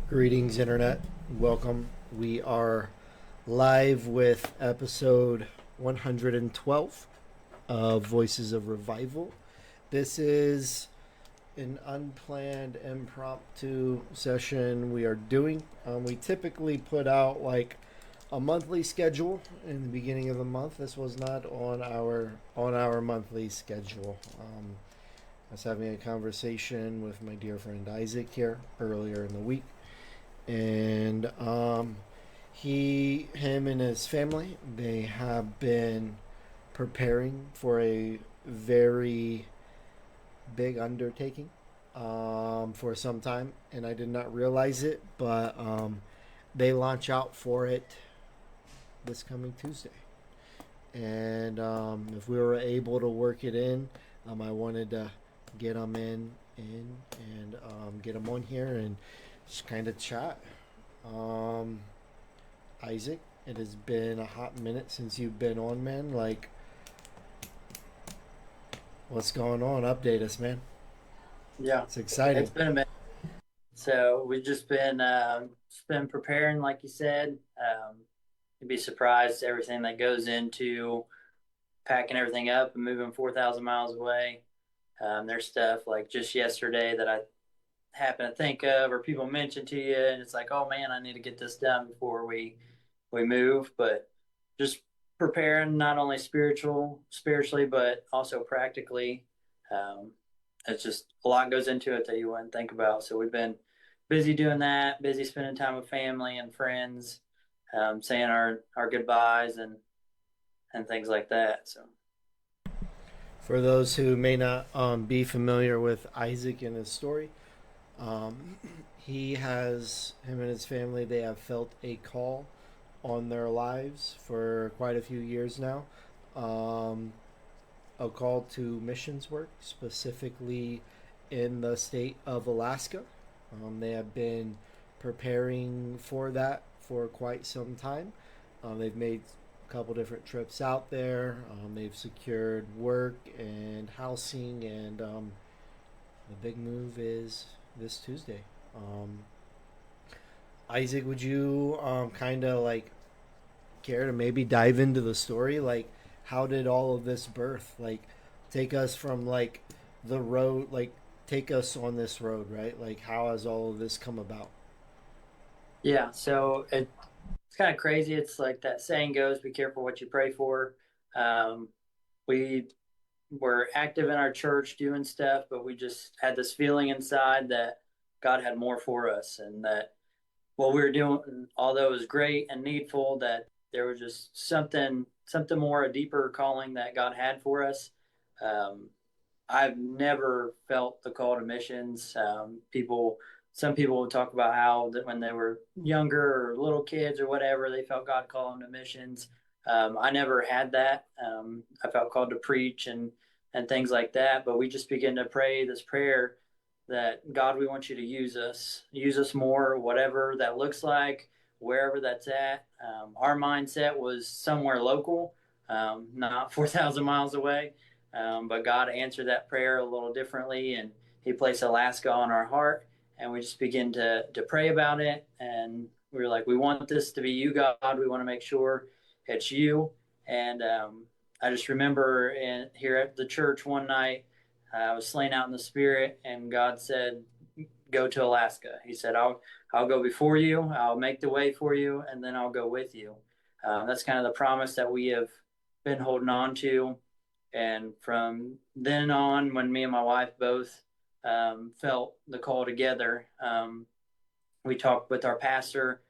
Greetings, Internet. Welcome. We are live with episode 112 of Voices of Revival. This is an unplanned impromptu session we are doing. We typically put out like a monthly schedule in the beginning of the month. This was not on our monthly schedule. I was having a conversation with my dear friend Isaac here earlier in the week, and him and his family, they have been preparing for a very big undertaking for some time, and I did not realize it, but they launch out for it this coming Tuesday. And if we were able to work it in, I wanted to get them in and get them on here and just kind of chat. Um, Isaac, it has been a hot minute since you've been on, man. Like, what's going on? Update us, man. Yeah, It's exciting. it's been a minute. So we've just been preparing, like you said. You'd be surprised everything that goes into packing everything up and moving 4,000 miles away. There's stuff like just yesterday that I happen to think of, or people mention to you, and it's like, oh man, I need to get this done before we move. But just preparing not only spiritually, but also practically. Um, it's just a lot goes into it that you wouldn't think about. So we've been busy doing that, busy spending time with family and friends, saying our goodbyes and things like that. So For those who may not be familiar with Isaac and his story, um, him and his family, they have felt a call on their lives for quite a few years now. Um, a call to missions work, specifically in the state of Alaska. They have been preparing for that for quite some time. They've made a couple different trips out there. They've secured work and housing, and the big move is this Tuesday. Um, Isaac, would you kind of like care to maybe dive into the story? Like, how did all of this birth? Like, take us from like the road, like, take us on this road, right? Like, how has all of this come about? yeah, it's kind of crazy. It's like that saying goes, "Be careful what you pray for." Um, we were active in our church doing stuff, but we just had this feeling inside that God had more for us, and that what we were doing, although it was great and needful, that there was just something more, a deeper calling that God had for us. Um, I've never felt the call to missions. Some people would talk about how that when they were younger or little kids or whatever, they felt God call them to missions. I never had that. I felt called to preach and things like that. But we just began to pray this prayer that God, we want you to use us more, whatever that looks like, wherever that's at. Our mindset was somewhere local, not 4,000 miles away. But God answered that prayer a little differently, and He placed Alaska on our heart, and we just began to pray about it. And we were like, we want this to be you, God. We want to make sure it's you. And I just remember here at the church one night, I was slain out in the spirit, and God said, "Go to Alaska." He said, "I'll go before you. I'll make the way for you, and then I'll go with you." That's kind of the promise that we have been holding on to. And from then on, when me and my wife both felt the call together, we talked with our pastor,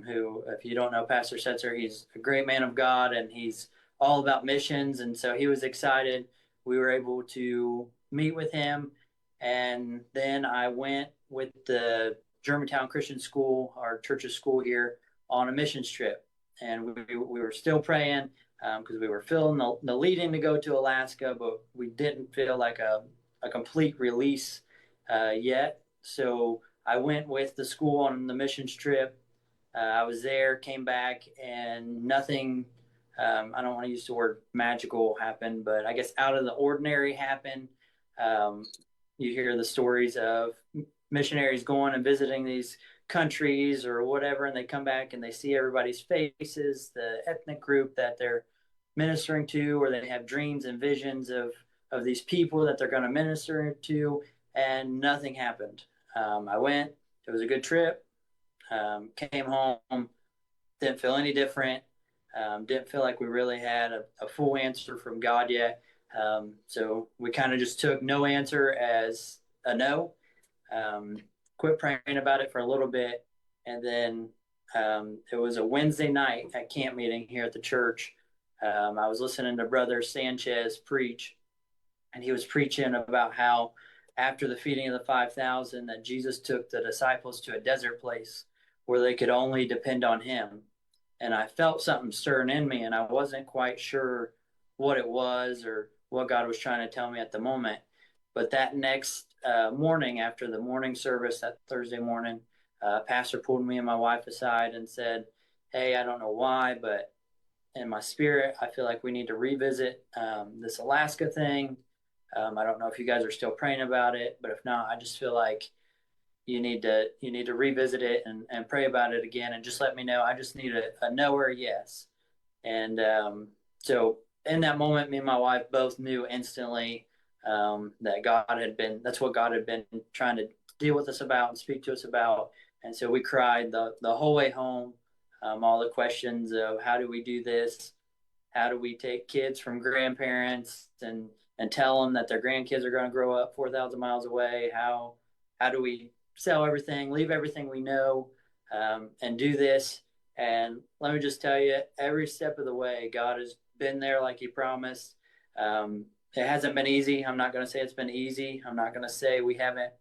who, if you don't know Pastor Setzer, he's a great man of God and he's all about missions. And so he was excited. We were able to meet with him. And then I went with the Germantown Christian School, our church's school here, on a missions trip. And we were still praying because we were feeling the leading to go to Alaska, but we didn't feel like a complete release yet. So I went with the school on the missions trip. I was there, came back, and nothing. I don't want to use the word magical happened, but I guess out of the ordinary happened. Um, you hear the stories of missionaries going and visiting these countries or whatever, and they come back and they see everybody's faces, the ethnic group that they're ministering to, or they have dreams and visions of these people that they're going to minister to, and nothing happened. I went. It was a good trip. Came home. Didn't feel any different. Didn't feel like we really had a full answer from God yet. So we kind of just took no answer as a no. Um, Quit praying about it for a little bit, and then it was a Wednesday night at camp meeting here at the church. I was listening to Brother Sanchez preach, and he was preaching about how after the feeding of the 5,000 that Jesus took the disciples to a desert place where they could only depend on him. And I felt something stirring in me, and I wasn't quite sure what it was or what God was trying to tell me at the moment. But that next morning, after the morning service that Thursday morning, pastor pulled me and my wife aside and said, "Hey, I don't know why, but in my spirit, I feel like we need to revisit this Alaska thing. I don't know if you guys are still praying about it, but if not, I just feel like you need to revisit it and pray about it again, and just let me know. I just need a no or a yes." And so in that moment, me and my wife both knew instantly that that's what God had been trying to deal with us about and speak to us about. And so we cried the whole way home. All the questions of how do we do this? How do we take kids from grandparents and tell them that their grandkids are going to grow up 4,000 miles away? How do we sell everything, leave everything we know, and do this? And let me just tell you, every step of the way, God has been there like He promised. It hasn't been easy. I'm not going to say it's been easy. I'm not going to say we haven't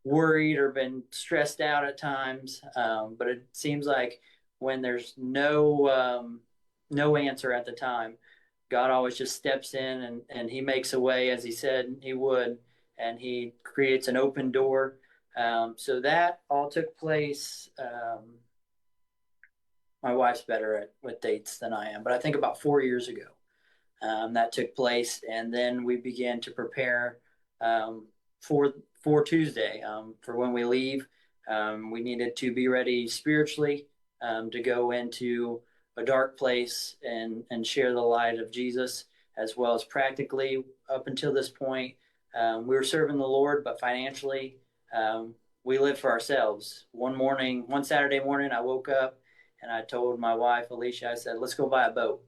worried or been stressed out at times. But it seems like when there's no answer at the time, God always just steps in and He makes a way as He said He would, and He creates an open door. So that all took place. My wife's better with dates than I am, but I think about 4 years ago that took place, and then we began to prepare um, for for Tuesday for when we leave. We needed to be ready spiritually to go into a dark place and share the light of Jesus, as well as practically. Up until this point, we were serving the Lord, but financially, um, we lived for ourselves. One Saturday morning, I woke up and I told my wife Alicia, I said, "Let's go buy a boat."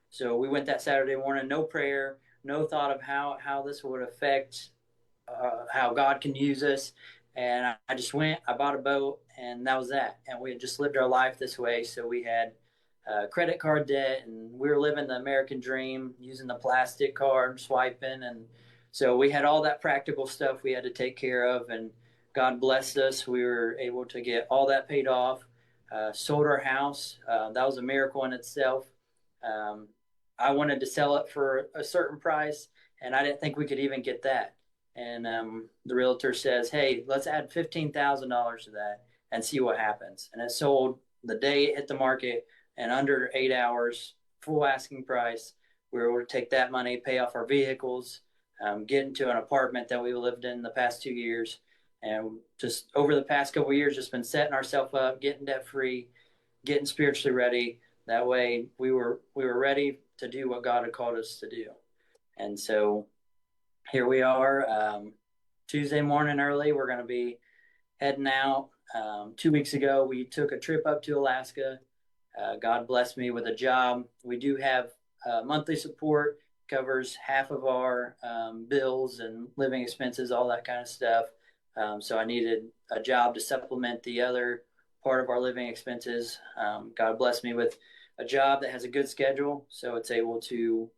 So we went that Saturday morning, no prayer, no thought of how this would affect how God can use us. And I just went, I bought a boat, and that was that. And we had just lived our life this way. So we had credit card debt, and we were living the American dream using the plastic card, swiping. And so we had all that practical stuff we had to take care of. And God blessed us. We were able to get all that paid off, sold our house. That was a miracle in itself. Um, I wanted to sell it for a certain price, and I didn't think we could even get that. And the realtor says, "Hey, let's add $15,000 to that and see what happens." And it sold the day it hit the market, and under 8 hours, full asking price. We were able to take that money, pay off our vehicles, get into an apartment that we lived in the past 2 years, and just over the past couple of years, just been setting ourselves up, getting debt free, getting spiritually ready. That way, we were ready to do what God had called us to do. And so here we are, Tuesday morning early. We're going to be heading out. 2 weeks ago, we took a trip up to Alaska. God blessed me with a job. We do have monthly support, covers half of our bills and living expenses, all that kind of stuff. So I needed a job to supplement the other part of our living expenses. God blessed me with a job that has a good schedule, so it's able to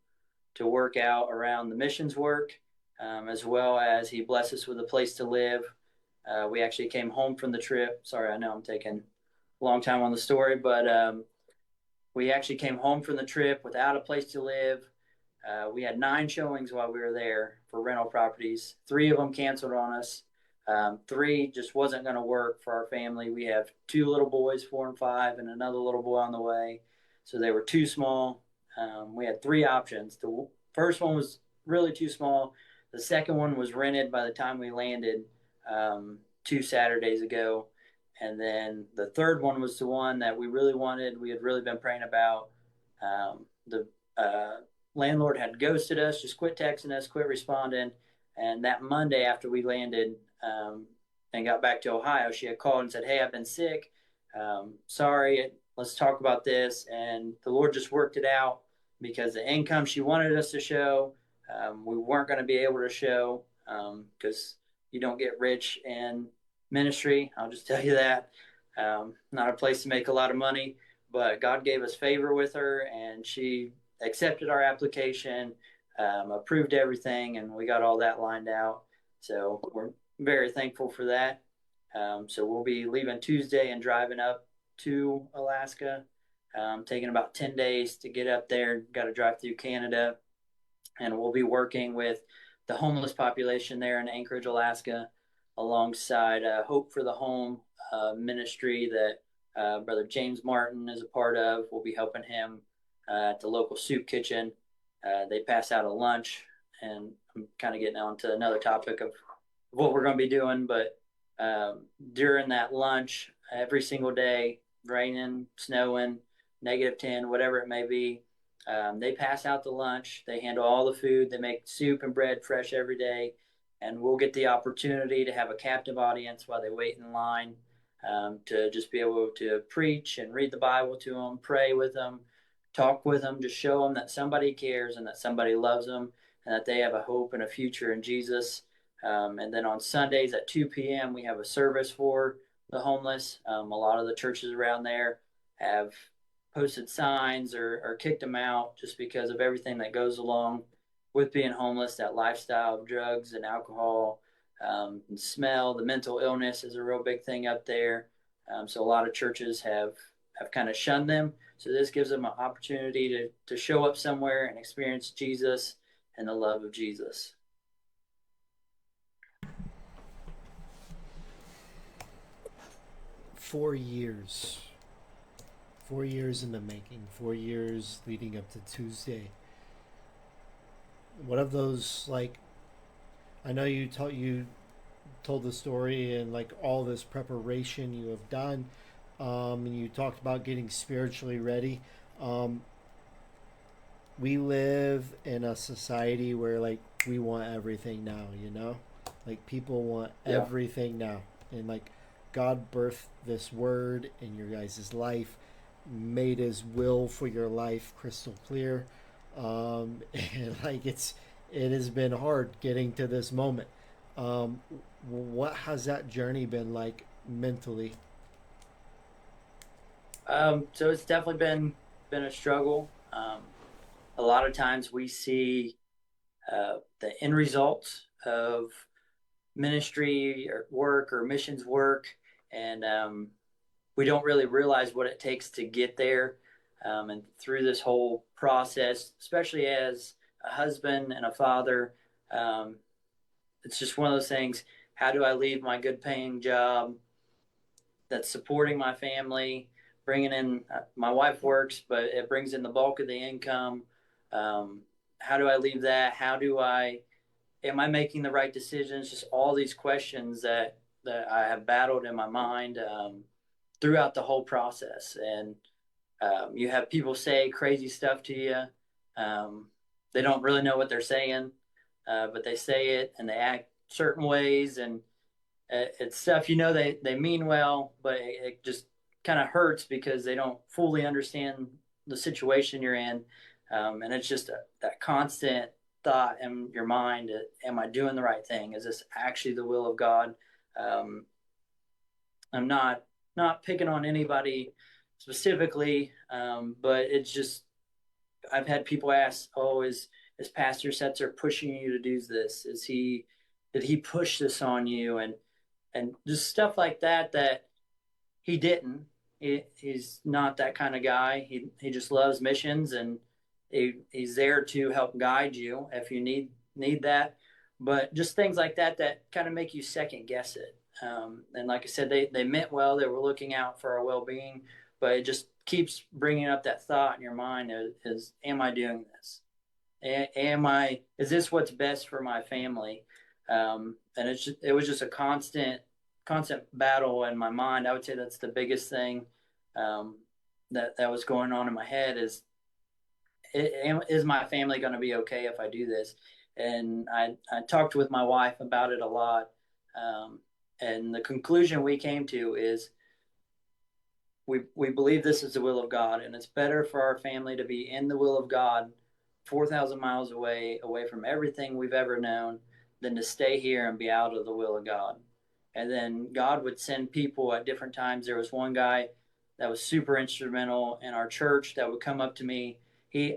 work out around the missions work, as well as He blessed us with a place to live. We actually came home from the trip. Sorry, I know I'm taking a long time on the story, but we actually came home from the trip without a place to live. We had 9 showings while we were there for rental properties. 3 of them canceled on us. 3 just wasn't going to work for our family. We have 2 little boys, 4 and 5, and another little boy on the way. So they were too small. We had 3 options. The first one was really too small. The second one was rented by the time we landed 2 Saturdays ago. And then the third one was the one that we really wanted. We had really been praying about. The landlord had ghosted us, just quit texting us, quit responding. And that Monday after we landed and got back to Ohio, she had called and said, "Hey, I've been sick. Sorry, let's talk about this." And the Lord just worked it out because the income she wanted us to show, we weren't going to be able to show because you don't get rich in ministry. I'll just tell you that. Not a place to make a lot of money, but God gave us favor with her, and she accepted our application, approved everything, and we got all that lined out. So we're very thankful for that. So we'll be leaving Tuesday and driving up to Alaska, taking about 10 days to get up there. Got to drive through Canada, and we'll be working with the homeless population there in Anchorage, Alaska, alongside Hope for the Home ministry that Brother James Martin is a part of. We'll be helping him at the local soup kitchen. They pass out a lunch, and I'm kind of getting on to another topic of what we're going to be doing, but during that lunch, every single day, raining, snowing, -10, whatever it may be, they pass out the lunch. They handle all the food. They make soup and bread fresh every day. And we'll get the opportunity to have a captive audience while they wait in line to just be able to preach and read the Bible to them, pray with them, talk with them, just show them that somebody cares and that somebody loves them and that they have a hope and a future in Jesus. And then on Sundays at 2 p.m., we have a service for the homeless. A lot of the churches around there have posted signs or kicked them out just because of everything that goes along with being homeless, that lifestyle of drugs and alcohol, and smell. The mental illness is a real big thing up there. So a lot of churches have kind of shunned them. So this gives them an opportunity to show up somewhere and experience Jesus and the love of Jesus. 4 years. 4 years in the making. 4 years leading up to Tuesday. What of those, like, I know you told the story and like all this preparation you have done, and you talked about getting spiritually ready. Um, we live in a society where like we want everything now, you know? Like people want Yeah. everything now. And like God birthed this word in your guys' life, made his will for your life crystal clear. And like it has been hard getting to this moment. Um, what has that journey been like mentally? So it's definitely been a struggle. A lot of times we see the end results of ministry or work or missions work, and we don't really realize what it takes to get there. And through this whole process, especially as a husband and a father, um, it's just one of those things. How do I leave my good paying job that's supporting my family, bringing in my wife works, but it brings in the bulk of the income. Um, how do I leave that? How do I am I making the right decisions? Just all these questions that I have battled in my mind throughout the whole process. And you have people say crazy stuff to you. Um, they don't really know what they're saying, but they say it and they act certain ways, and it's stuff they mean well, but it just kind of hurts because they don't fully understand the situation you're in, and it's just that constant thought in your mind: Am I doing the right thing? Is this actually the will of God? Um, I'm not picking on anybody specifically, but it's just I've had people ask, "Oh, is Pastor Setzer pushing you to do this? Is he did he push this on you?" And just stuff like that he didn't. He's not that kind of guy. He just loves missions, and he's there to help guide you if you need that. But just things like that kind of make you second guess it. And like I said, they meant well. They were looking out for our well being, but it just keeps bringing up that thought in your mind: is am I doing this? Am I? Is this what's best for my family? And it was just a constant constant battle in my mind. I would say that's the biggest thing um, that was going on in my head is my family going to be okay if I do this? And I talked with my wife about it a lot. Um, and the conclusion we came to is we believe this is the will of God, and it's better for our family to be in the will of God 4,000 miles away from everything we've ever known, than to stay here and be out of the will of God. And then God would send people at different times. There was one guy that was super instrumental in our church that would come up to me.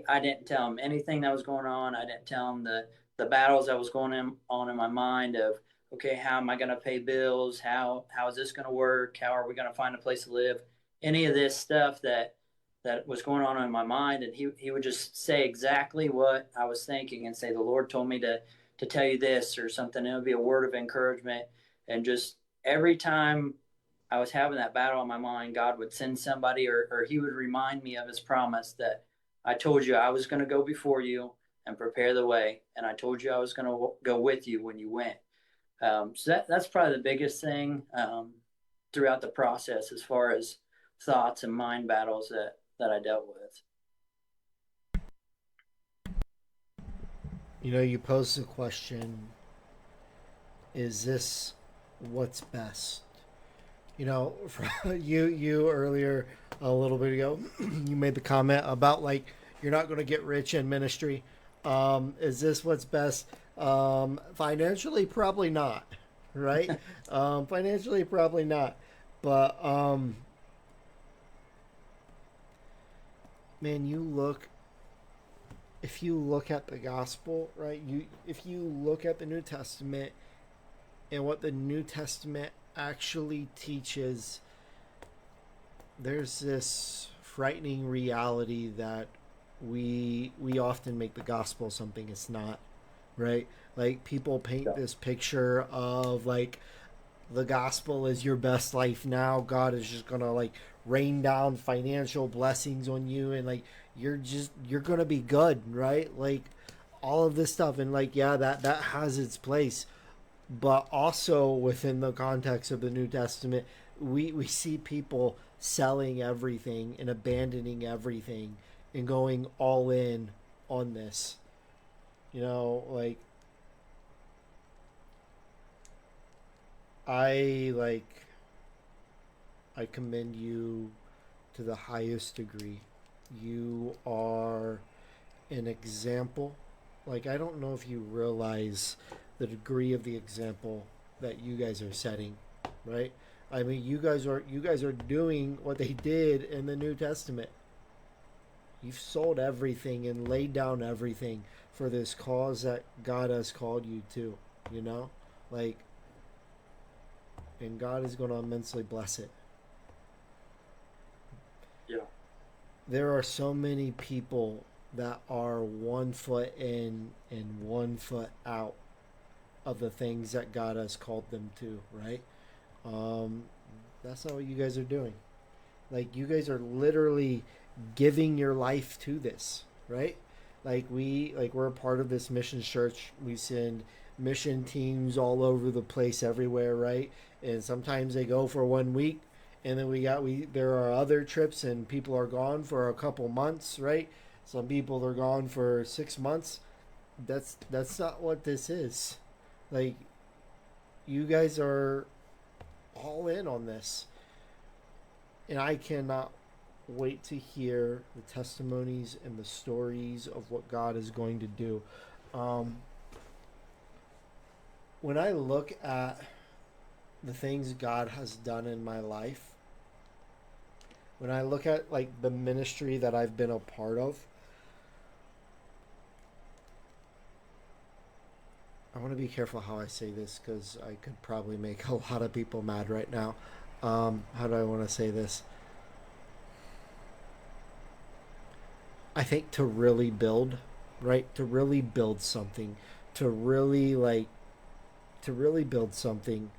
I didn't tell him anything that was going on. I didn't tell him the battles that was on in my mind of, okay, how am I going to pay bills? How is this going to work? How are we going to find a place to live? Any of this stuff that was going on in my mind, and he would just say exactly what I was thinking and say, the Lord told me to tell you this or something. It would be a word of encouragement. And just every time I was having that battle in my mind, God would send somebody, or he would remind me of his promise that I told you I was going to go before you and prepare the way, and I told you I was going to go with you when you went. So that's probably the biggest thing throughout the process, as far as thoughts and mind battles that I dealt with. You know, you posed the question, is this what's best? You know, you earlier a little bit ago, you made the comment about like you're not going to get rich in ministry. Is this what's best? Financially, probably not. Right? Financially, probably not. But man, you look. If you look at the gospel, right? If you look at the New Testament and what the New Testament actually teaches, there's this frightening reality that we often make the gospel something it's not, right? Like people paint this picture of like the gospel is your best life now. God is just gonna like rain down financial blessings on you, and like you're gonna be good, right? Like all of this stuff, and like yeah, that has its place, but also within the context of the New Testament, we see people selling everything and abandoning everything and going all in on this. You know, like I like I commend you to the highest degree. You are an example. Like I don't know if you realize the degree of the example that you guys are setting, right? I mean, you guys are doing what they did in the New Testament. You've sold everything and laid down everything for this cause that God has called you to, you know? Like and God is going to immensely bless it. Yeah. There are so many people that are 1 foot in and 1 foot out of the things that God has called them to, right? Um, that's not what you guys are doing. Like you guys are literally giving your life to this, right? We're a part of this mission church. We send mission teams all over the place everywhere, right? And sometimes they go for 1 week, and then we there are other trips and people are gone for a couple months, right? Some people are gone for 6 months. That's not what this is. Like you guys are all in on this, and I cannot wait to hear the testimonies and the stories of what God is going to do. Um, when I look at the things God has done in my life, when I look at like the ministry that I've been a part of, I want to be careful how I say this because I could probably make a lot of people mad right now. How do I want to say this? I think to really build, right? To really build something, to really like, to really build something,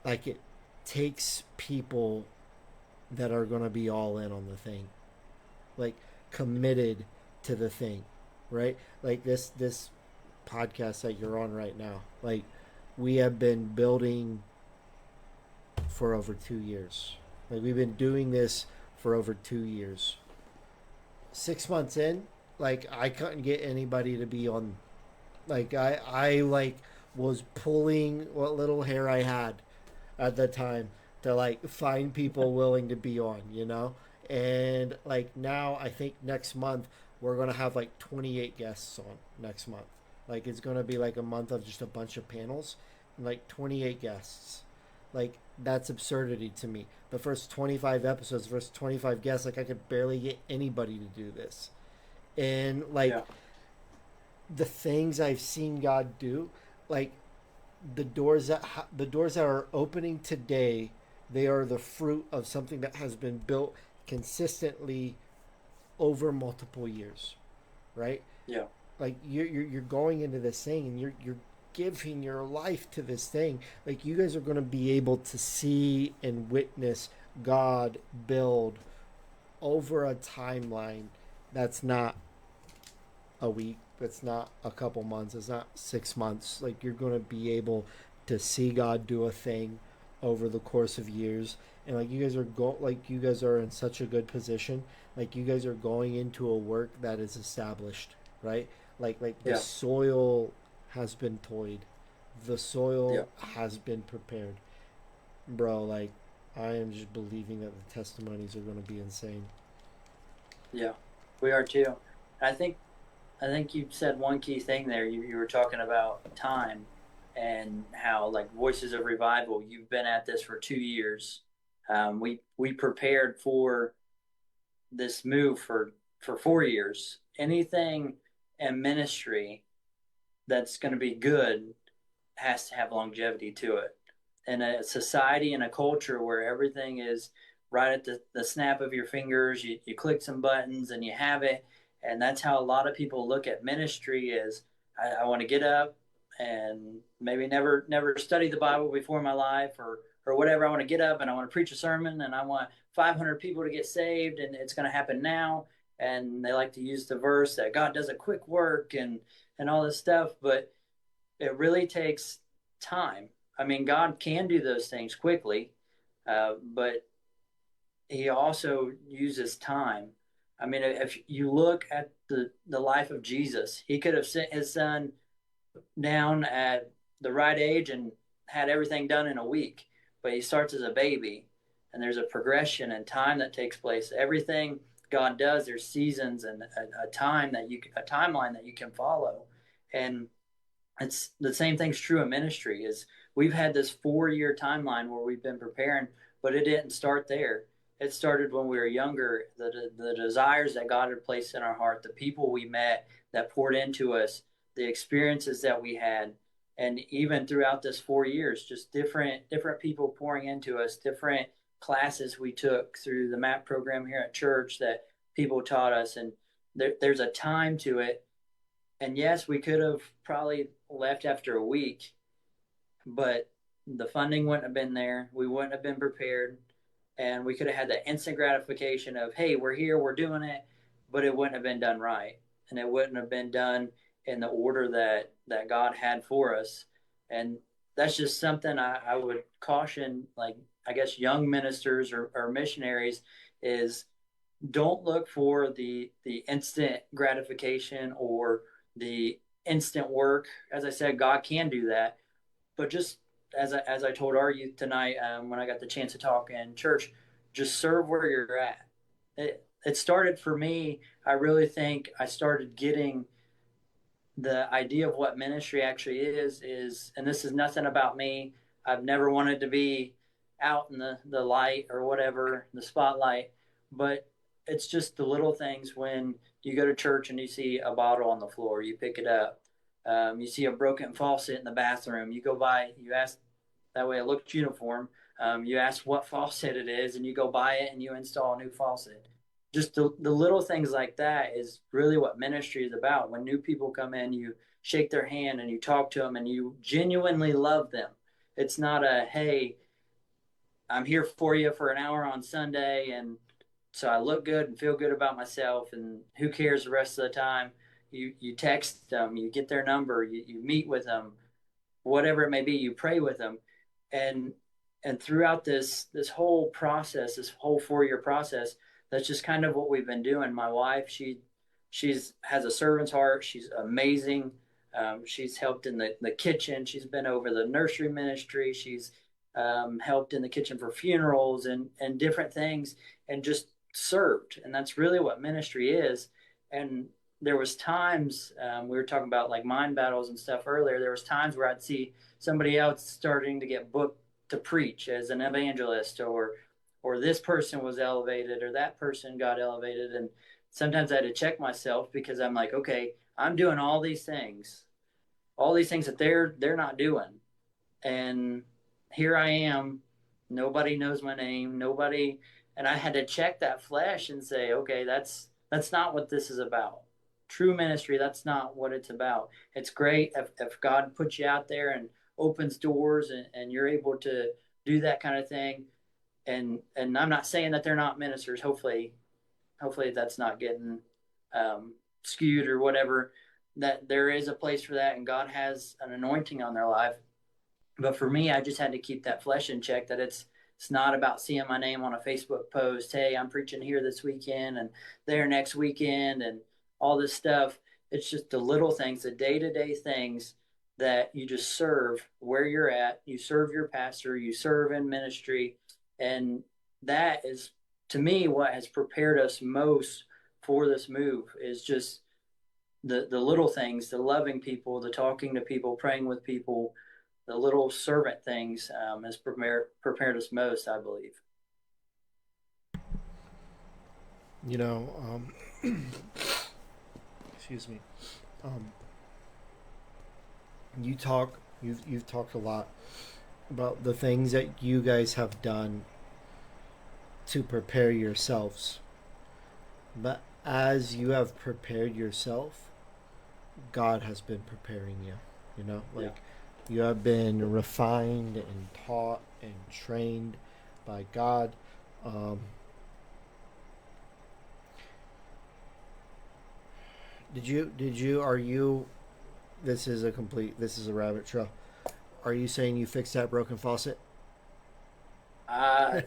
like it takes people that are going to be all in on the thing, like committed to the thing, right? Like this podcast that you're on right now, like we have been building for over 2 years. Like we've been doing this for over 2 years. 6 months in, like I couldn't get anybody to be on. Like I like was pulling what little hair I had at the time to like find people willing to be on, you know? And like now I think next month we're going to have like 28 guests on next month. Like it's going to be like a month of just a bunch of panels and like 28 guests. Like that's absurdity to me. The first 25 episodes, first 25 guests, like I could barely get anybody to do this. And like Yeah. the things I've seen God do, like the doors that are opening today, they are the fruit of something that has been built consistently over multiple years, right? Yeah. Like you're going into this thing and you're giving your life to this thing. Like you guys are going to be able to see and witness God build over a timeline that's not a week, that's not a couple months, it's not 6 months. Like you're going to be able to see God do a thing over the course of years. And like you guys are in such a good position. Like you guys are going into a work that is established, right? Like the Yeah. soil has been toyed, the Yeah. soil has been prepared, bro. Like I am just believing that the testimonies are going to be insane. Yeah. We are too. I think I think you said one key thing there. You were talking about time and how, like, Voices of Revival, you've been at this for 2 years. We prepared for this move for 4 years. Anything in ministry that's going to be good has to have longevity to it. In a society and a culture where everything is right at the snap of your fingers, you click some buttons and you have it. And that's how a lot of people look at ministry is I want to get up and maybe never study the Bible before in my life or whatever. I want to get up and I want to preach a sermon and I want 500 people to get saved and it's going to happen now. And they like to use the verse that God does a quick work and all this stuff, but it really takes time. I mean, God can do those things quickly, but He also uses time. I mean, if you look at the life of Jesus, He could have sent His Son down at the right age and had everything done in a week, but He starts as a baby, and there's a progression and time that takes place. Everything God does, there's seasons and a timeline that you can follow, and it's the same thing's true in ministry is we've had this 4 year timeline where we've been preparing, but it didn't start there. It started when we were younger. The desires that God had placed in our heart, the people we met that poured into us, the experiences that we had, and even throughout this 4 years, just different people pouring into us, different classes we took through the MAP program here at church that people taught us, and there's a time to it. And yes, we could have probably left after a week, but the funding wouldn't have been there. We wouldn't have been prepared. And we could have had that instant gratification of, hey, we're here, we're doing it, but it wouldn't have been done right. And it wouldn't have been done in the order that God had for us. And that's just something I would caution, like, I guess, young ministers or missionaries is don't look for the instant gratification or the instant work. As I said, God can do that, but just as I told our youth tonight when I got the chance to talk in church, just serve where you're at. It started for me. I really think I started getting the idea of what ministry actually is, and this is nothing about me. I've never wanted to be out in the light or whatever, the spotlight, but it's just the little things when you go to church and you see a bottle on the floor, you pick it up. You see a broken faucet in the bathroom, you go by, you ask, that way it looks uniform. You ask what faucet it is and you go buy it and you install a new faucet. Just the little things like that is really what ministry is about. When new people come in, you shake their hand and you talk to them and you genuinely love them. It's not a, hey, I'm here for you for an hour on Sunday and so I look good and feel good about myself and who cares the rest of the time. You text them, you get their number, you meet with them. whatever it may be, you pray with them. And throughout this whole process, this whole 4 year process, that's just kind of what we've been doing. My wife, she's has a servant's heart. She's amazing. She's helped in the kitchen. She's been over the nursery ministry. She's helped in the kitchen for funerals and different things, and just served. And that's really what ministry is. And there was times, we were talking about like mind battles and stuff earlier. There was times where I'd see somebody else starting to get booked to preach as an evangelist, or this person was elevated, or that person got elevated. And sometimes I had to check myself, because I'm like, okay, I'm doing all these things that they're not doing. And here I am, nobody knows my name, nobody. And I had to check that flesh and say, okay, that's not what this is about. True ministry, that's not what it's about. It's great if God puts you out there and opens doors, and you're able to do that kind of thing. And I'm not saying that they're not ministers. Hopefully that's not getting skewed or whatever. That there is a place for that, and God has an anointing on their life. But for me, I just had to keep that flesh in check. That it's not about seeing my name on a Facebook post. Hey, I'm preaching here this weekend and there next weekend and all this stuff. It's just the little things, the day to day things that you just serve where you're at. You serve your pastor. You serve in ministry, and that is, to me, what has prepared us most for this move. Is just the little things, the loving people, the talking to people, praying with people, the little servant things, has prepared us most, I believe. You know, excuse me. Um, you've talked a lot about the things that you guys have done to prepare yourselves. But as you have prepared yourself, God has been preparing you. You know, Yeah. like you have been refined and taught and trained by God. Um, are you, this is a rabbit trail. Are you saying you fixed that broken faucet? Uh,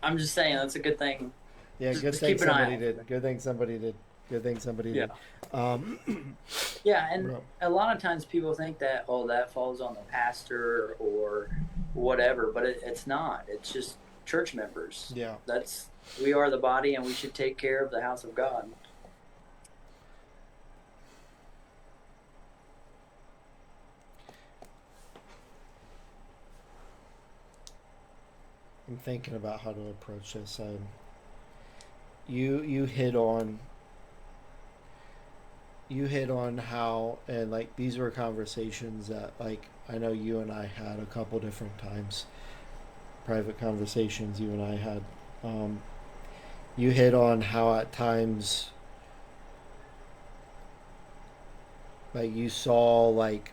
I'm just saying that's a good thing. Yeah, good Just thing keep an eye somebody out for did. it. Good thing somebody did. Good thing somebody Yeah. did. Um, Yeah, and no. a lot of times people think that, oh, that falls on the pastor or whatever, but it's not. It's just church members. Yeah. That's We are the body, and we should take care of the house of God. I'm thinking about how to approach this. You hit on how, and like these were conversations that like I know you and I had a couple different times, private conversations you and I had. Um, you hit on how at times like you saw like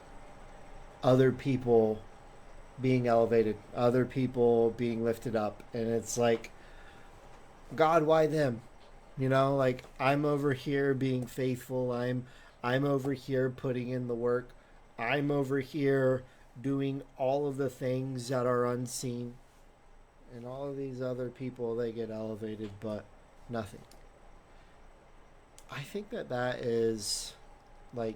other people being elevated, other people being lifted up, and it's like, God, why them? You know, like I'm over here being faithful. I'm over here putting in the work. I'm over here doing all of the things that are unseen, and all of these other people, they get elevated, but nothing. I think that is like,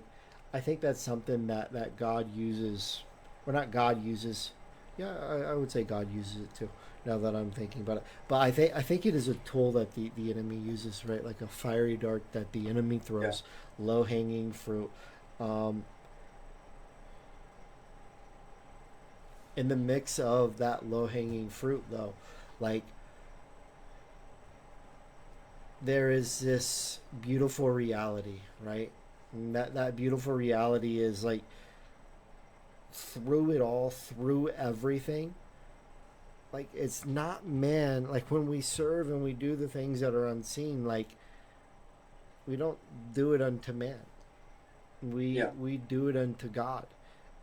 I think that's something that God uses, or not God uses. Yeah, I would say God uses it too. Now that I'm thinking about it, but I think it is a tool that the enemy uses, right? Like a fiery dart that the enemy Yeah. throws, low hanging fruit. Um, in the mix of that low hanging fruit, though, like there is this beautiful reality, right? And that beautiful reality is like through it all, through everything, like it's not man. Like when we serve and we do the things that are unseen, like we don't do it unto man. we Yeah. we do it unto God.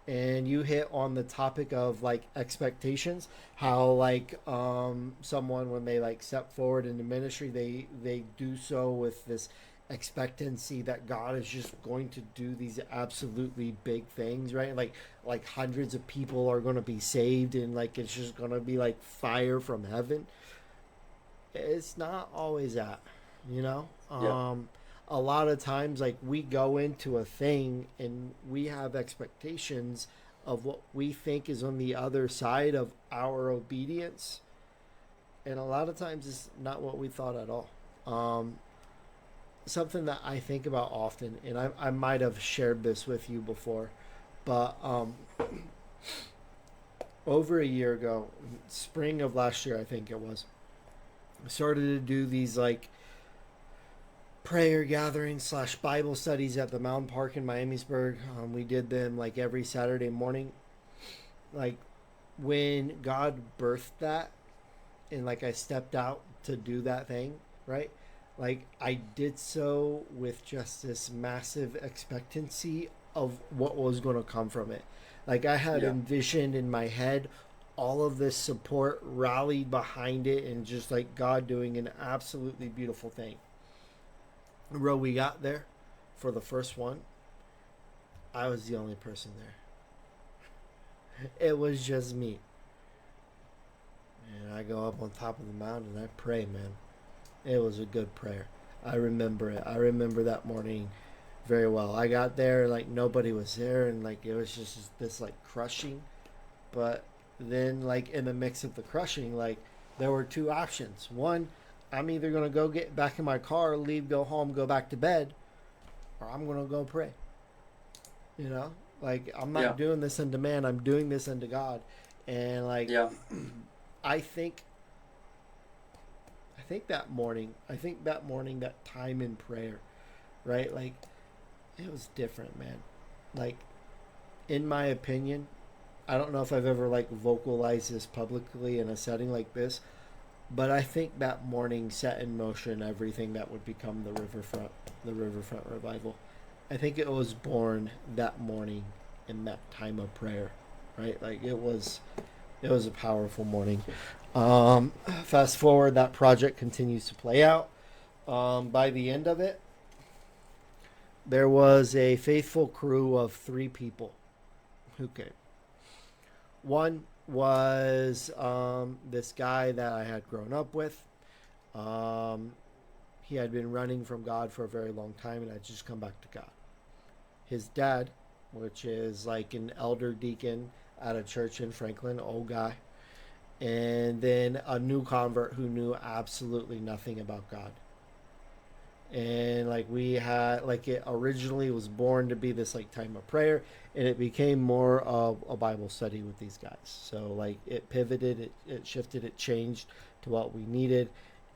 And you hit on the topic of like expectations, how like someone when they like step forward into ministry, they do so with this expectancy that God is just going to do these absolutely big things, right? Like hundreds of people are going to be saved, and like it's just going to be like fire from heaven. It's not always that, you know. Yeah. A lot of times, like we go into a thing and we have expectations of what we think is on the other side of our obedience, and a lot of times it's not what we thought at all. Um, Something that I think about often, and I might have shared this with you before, but over a year ago, spring of last year, I think it was, I started to do these like prayer gatherings slash Bible studies at the Mountain Park in Miamisburg. We did them like every Saturday morning. Like when God birthed that, and like I stepped out to do that thing, right? Like I did so with just this massive expectancy of what was going to come from it. Like I had Yeah. envisioned in my head all of this support rallied behind it, and just like God doing an absolutely beautiful thing. Bro, we got there for the first one. I was the only person there. It was just me. And I go up on top of the mountain and I pray, man. It was a good prayer. I remember it. I remember that morning very well. I got there, like nobody was there, and like it was just this like crushing. But then, like in the mix of the crushing, like there were two options. One, I'm either gonna go get back in my car, leave, go home, go back to bed, or I'm gonna go pray. You know, like I'm Yeah. not doing this unto man. I'm doing this unto God, and like Yeah. I think I think that morning, that time in prayer, right? Like it was different, man. Like in my opinion, I don't know if I've ever like vocalized this publicly in a setting like this, but I think that morning set in motion everything that would become the riverfront revival. I think it was born that morning in that time of prayer, right? Like it was a powerful morning. Fast forward, that project continues to play out. By the end of it, there was a faithful crew of three people who came. One was this guy that I had grown up with. Um, he had been running from God for a very long time and had just come back to God. His dad, which is like an elder deacon at a church in Franklin, old guy. And then a new convert who knew absolutely nothing about God. And like we had, like it originally was born to be this like time of prayer, and it became more of a Bible study with these guys. So like it pivoted, it shifted, it changed to what we needed.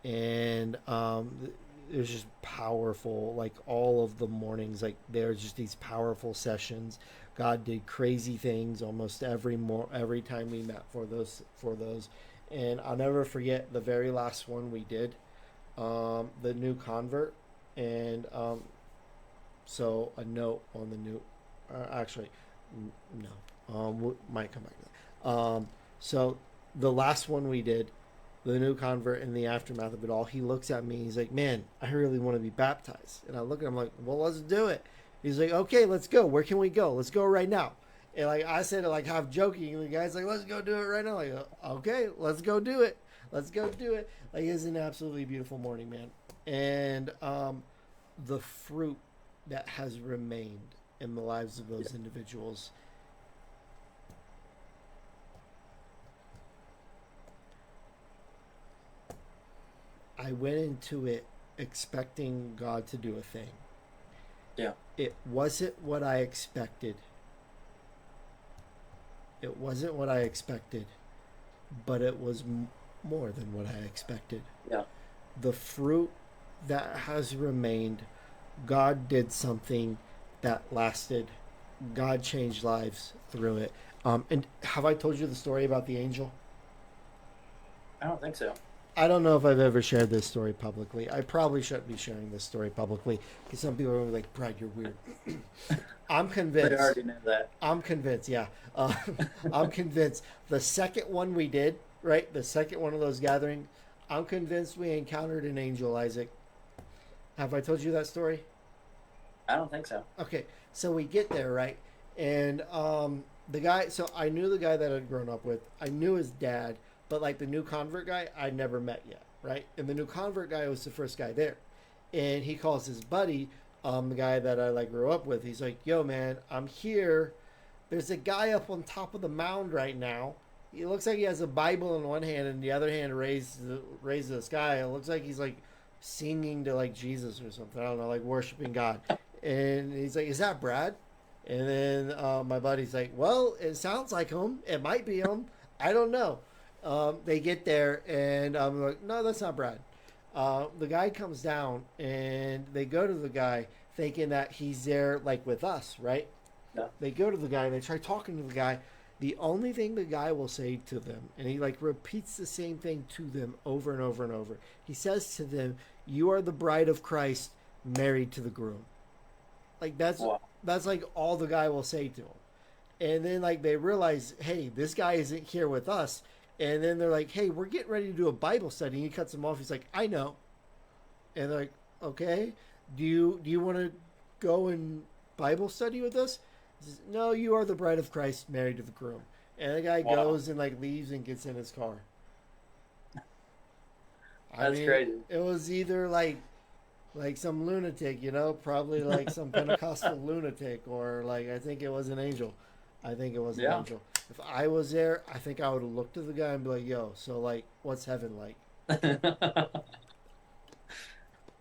And it was just powerful. Like all of the mornings, like there's just these powerful sessions. God did crazy things almost every time we met for those. And I'll never forget the very last one we did, the new convert. And so a note on the new, actually, no, we might come back to that. So the last one we did, the new convert, in the aftermath of it all, he looks at me. He's like, "Man, I really want to be baptized." And I look at him like, "Well, let's do it." He's like, "Okay, let's go. Where can we go? Let's go right now." And like I said it like half joking, and the guy's like, "Let's go do it right now." Like, okay, let's go do it. Let's go do it. Like it's an absolutely beautiful morning, man. And the fruit that has remained in the lives of those individuals. I went into it expecting God to do a thing. Yeah. It wasn't what I expected. It wasn't what I expected, but it was more than what I expected. Yeah. The fruit that has remained, God did something that lasted. God changed lives through it. And have I told you the story about the angel? I don't think so. I don't know if I've ever shared this story publicly. I probably shouldn't be sharing this story publicly because some people are like, "Brad, you're weird." I'm They convinced. already know that. I'm convinced. Yeah, I'm convinced. The second one we did, right? The second one of those gatherings, I'm convinced we encountered an angel, Isaac. Have I told you that story? I don't think so. Okay, so we get there, right? And the guy, so I knew the guy that I'd grown up with. I knew his dad, but like the new convert guy, I'd never met yet, right? And the new convert guy was the first guy there. And he calls his buddy, the guy that I like grew up with. He's like, "Yo, man, I'm here. There's a guy up on top of the mound right now. He looks like he has a Bible in one hand and the other hand raised to the sky. It looks like he's like singing to like Jesus or something. I don't know, like worshiping God." And he's like, "Is that Brad?" And then my buddy's like, "Well, it sounds like him. It might be him. I don't know." They get there and I'm like, "No, that's not Brad." The guy comes down and they go to the guy thinking that he's there like with us, right? No. They go to the guy, they try talking to the guy. The only thing the guy will say to them, and he like repeats the same thing to them over and over and over. He says to them, "You are the bride of Christ, married to the groom." Like Wow. that's like all the guy will say to him. And then like they realize, hey, this guy isn't here with us. And then they're like, hey, we're getting ready to do a Bible study. And he cuts them off. He's like, I know. And they're like, okay, do you want to go and Bible study with us? He says, no, you are the bride of Christ, married to the groom. And the guy Wow. goes and like leaves and gets in his car. I That's mean, crazy. it was either like some lunatic, probably like some Pentecostal lunatic, or like I think it was an angel. I think it was an Yeah. angel. If I was there, I think I would have looked at the guy and be like, "Yo, so like, what's heaven like?"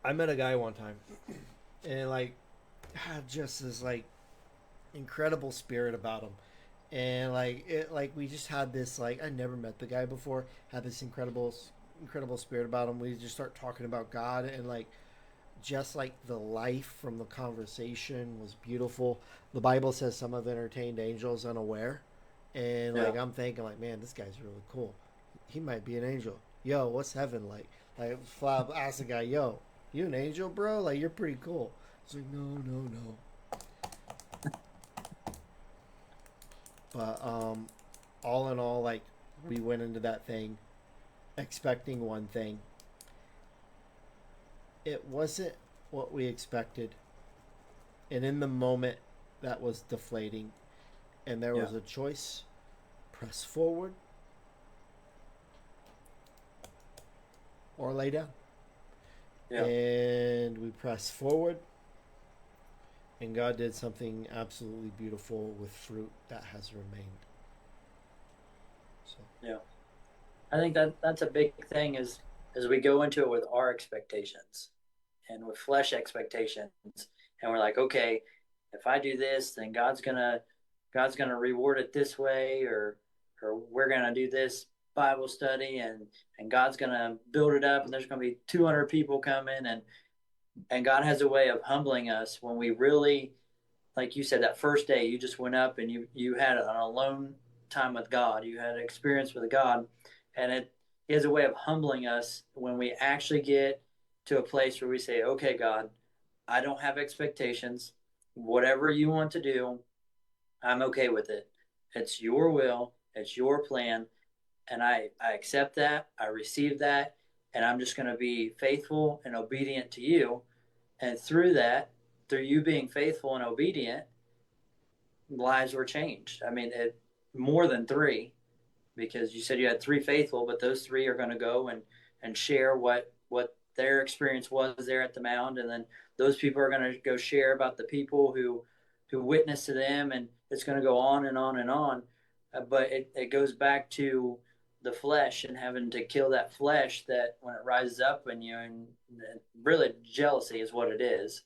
I met a guy one time, and like, had just this like incredible spirit about him, and like we just had this like I never met the guy before, had this incredible spirit about him. We just start talking about God and like just like the life from the conversation was beautiful. The Bible says some have entertained angels unaware. And Yeah. like I'm thinking like, man, this guy's really cool. He might be an angel. Yo, what's heaven like? Like Flab asked the guy, yo, you an angel, bro? Like you're pretty cool. He's like, no, no, no. But all in all, like we went into that thing expecting one thing. It wasn't what we expected. And in the moment that was deflating, and there Yeah. was a choice: press forward or lay down. Yeah. And we pressed forward, and God did something absolutely beautiful with fruit that has remained. So Yeah. I think that's a big thing is as we go into it with our expectations and with flesh expectations, and we're like, okay, if I do this, then God's gonna reward it this way, or we're gonna do this Bible study, and God's gonna build it up, and there's gonna be 200 people coming, and God has a way of humbling us when we really, like you said, that first day you just went up and you had an alone time with God. You had an experience with God, and it He has a way of humbling us when we actually get to a place where we say, "Okay, God, I don't have expectations. Whatever you want to do, I'm okay with it. It's your will. It's your plan, and I accept that. I receive that, and I'm just going to be faithful and obedient to you. And through that, through you being faithful and obedient, lives were changed. I mean, more than three, because you said you had three faithful, but those three are going to go and share what their experience was there at the mound, and then those people are going to go share about the people who witnessed to them, and it's going to go on and on and on. But it goes back to the flesh and having to kill that flesh that when it rises up in you, and really jealousy is what it is.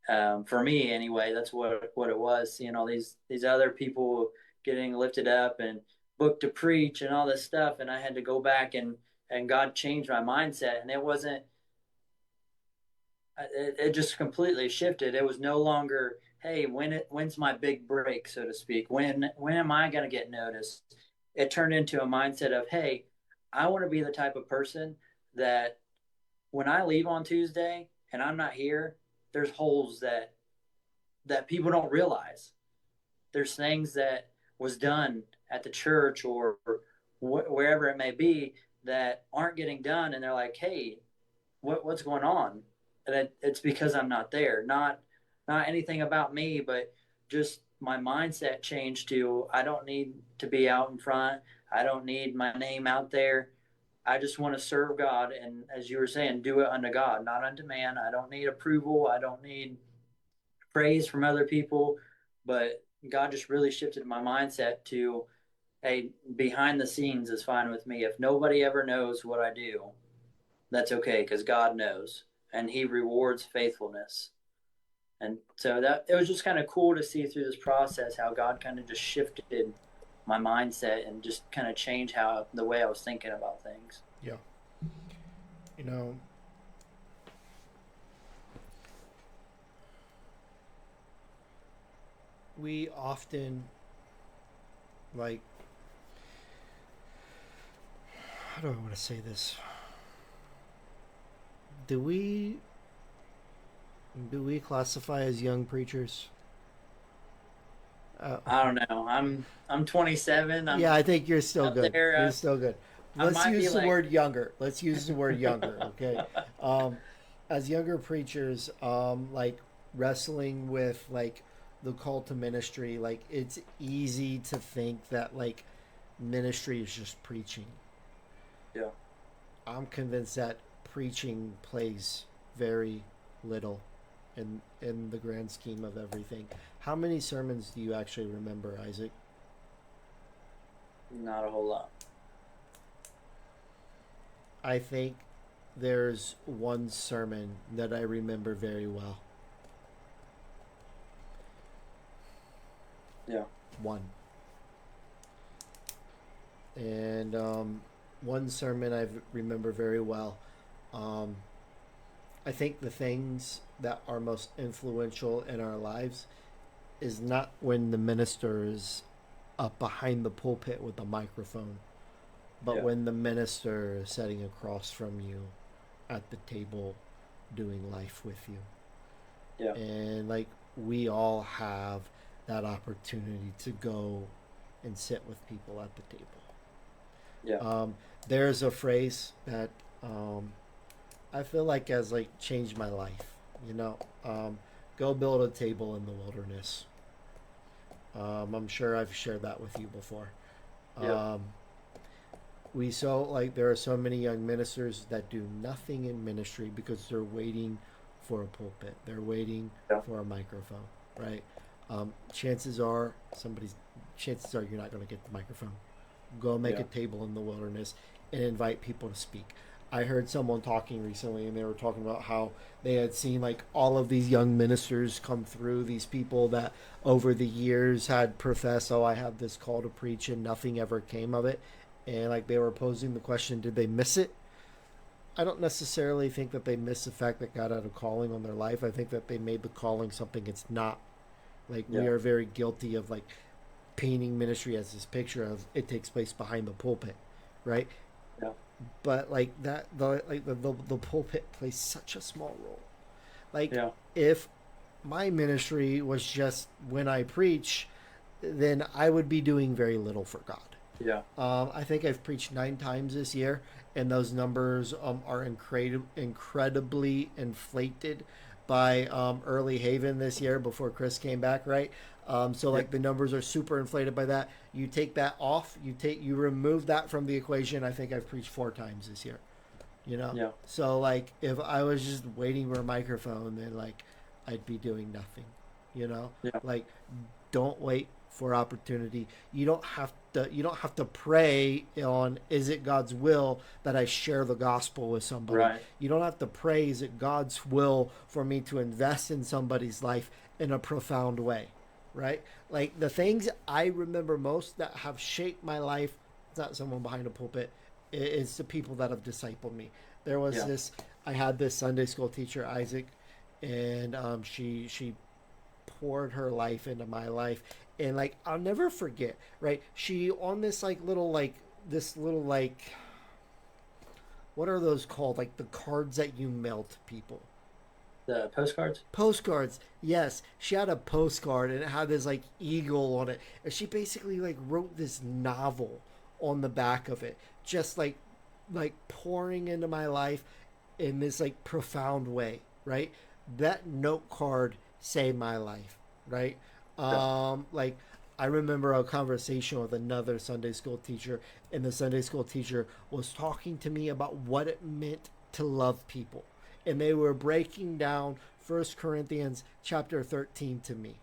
For me anyway, that's what it was. Seeing all these other people getting lifted up and booked to preach and all this stuff, and I had to go back and God changed my mindset, and it wasn't. It just completely shifted. It was no longer, hey, when's my big break, so to speak. When am I going to get noticed? It turned into a mindset of, hey, I want to be the type of person that when I leave on Tuesday and I'm not here, there's holes that people don't realize. There's things that was done at the church or wherever it may be that aren't getting done, and they're like, "Hey, what's going on?" that it's because I'm not there. Not anything about me, but just my mindset changed to I don't need to be out in front. I don't need my name out there. I just want to serve God, and as you were saying, do it unto God, not unto man. I don't need approval. I don't need praise from other people, but God just really shifted my mindset to, hey, behind the scenes is fine with me. If nobody ever knows what I do, that's okay because God knows, and He rewards faithfulness. And so that it was just kind of cool to see through this process how God kind of just shifted my mindset and just kind of changed how the way I was thinking about things. Yeah. You know, we often like, how do I want to say this? Do we classify as young preachers? Uh, I don't know. I'm 27. yeah, I'm I think you're still up good. there. You're still good. I Let's might be use the like, word younger. Let's use the word younger. Okay. Um, as younger preachers, like wrestling with like the call to ministry, like it's easy to think that like ministry is just preaching. yeah, I'm convinced that preaching plays very little in the grand scheme of everything. How many sermons do you actually remember, Isaac? not a whole lot. I think there's one sermon that I remember very well. Yeah, One. And one sermon I remember very well. Um, I think the things that are most influential in our lives is not when the minister is up behind the pulpit with a microphone, but yeah, when the minister is sitting across from you at the table doing life with you. yeah, And like we all have that opportunity to go and sit with people at the table. yeah, There's a phrase that um, I feel like has like changed my life. You know, go build a table in the wilderness. I'm sure I've shared that with you before. yeah, Um, we so like there are so many young ministers that do nothing in ministry because they're waiting for a pulpit. They're waiting yeah, for a microphone, right? Chances are somebody's chances are you're not going to get the microphone. Go make yeah, a table in the wilderness and invite people to speak. I heard someone talking recently and they were talking about how they had seen like all of these young ministers come through, these people that over the years had professed, oh, I have this call to preach, and nothing ever came of it. And like they were posing the question, did they miss it? I don't necessarily think that they missed the fact that God had a calling on their life. I think that they made the calling something it's not. Like we yeah, are very guilty of like painting ministry as this picture of it takes place behind the pulpit, right? yeah, But like that, the pulpit plays such a small role. Like yeah, if my ministry was just when I preach, then I would be doing very little for God. yeah, I think I've preached 9 times this year, and those numbers are incredibly inflated by Early Haven this year before Chris came back, right? So yeah, like the numbers are super inflated by that. You take that off, you remove that from the equation. I think I've preached 4 times this year. You know, yeah, so like if I was just waiting for a microphone, then like I'd be doing nothing. You know, yeah, like don't wait for opportunity. You don't have to pray on is it God's will that I share the gospel with somebody. right, You don't have to pray is it God's will for me to invest in somebody's life in a profound way, right? Like the things I remember most that have shaped my life, it's not someone behind a pulpit, it's the people that have discipled me. There was yeah, this I had this Sunday school teacher, Isaac, and she poured her life into my life, and like I'll never forget, right? She on this little like what are those called, like the cards that you mail to people, the postcards, postcards. Yes, she had a postcard and it had this like eagle on it, and she basically like wrote this novel on the back of it, just like pouring into my life in this like profound way. right? That note card saved my life, right? Yeah. Like I remember a conversation with another Sunday school teacher, and the Sunday school teacher was talking to me about what it meant to love people, and they were breaking down First Corinthians chapter 13 to me,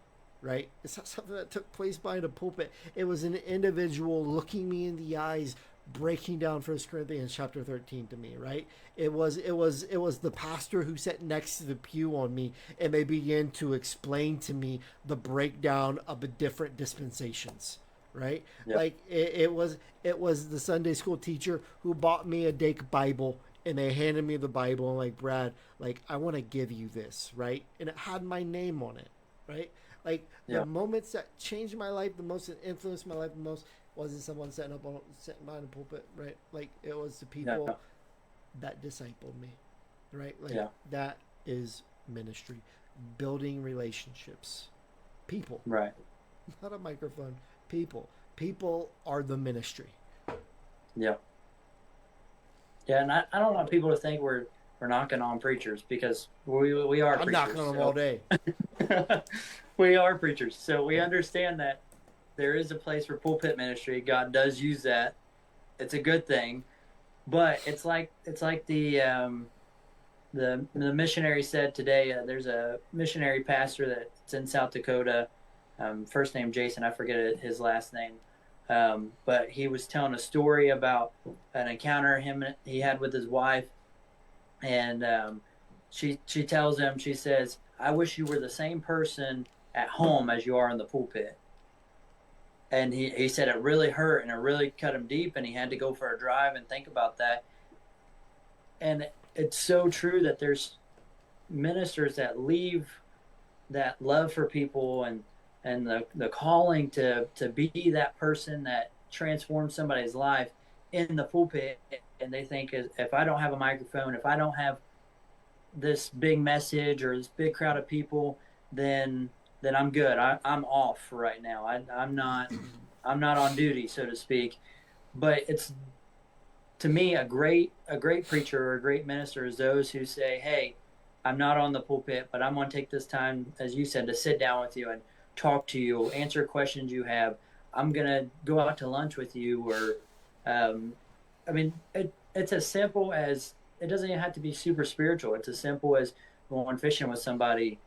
right? It's not something that took place behind a pulpit. It was an individual looking me in the eyes, breaking down First Corinthians chapter 13 to me, right? It was the pastor who sat next to the pew on me, and they began to explain to me the breakdown of the different dispensations, right? Yeah. Like it was the Sunday school teacher who bought me a Dake Bible, and they handed me the Bible and like, Brad, like, I want to give you this, right? And it had my name on it, right? Like the Yeah. moments that changed my life the most, that influenced my life the most, wasn't someone sitting behind a pulpit, right? Like it was the Yeah. people that discipled me, right? Like Yeah. that is ministry, building relationships, people, Right. not a microphone, people are the ministry. Yeah. Yeah. And I don't want people to think we're knocking on preachers, because we are I'm preachers. knocking on them all day. We are preachers. So we understand that there is a place for pulpit ministry. God does use that. It's a good thing. But it's like the missionary said today. There's a missionary pastor that's in South Dakota. First name Jason. I forget his last name. But he was telling a story about an encounter he had with his wife, and she tells him, she says, "I wish you were the same person at home as you are in the pulpit." And he said it really hurt and it really cut him deep, and he had to go for a drive and think about that. And it's so true that there's ministers that leave that love for people and the calling to be that person that transforms somebody's life in the pulpit, and they think, if I don't have a microphone, if I don't have this big message or this big crowd of people, then I'm good. I'm off right now. I'm not on duty, so to speak. But it's, to me, a great preacher or a great minister is those who say, "Hey, I'm not on the pulpit, but I'm going to take this time, as you said, to sit down with you and talk to you, answer questions you have. I'm going to go out to lunch with you." Or, I mean, it's as simple as, it doesn't even have to be super spiritual. It's as simple as going fishing with somebody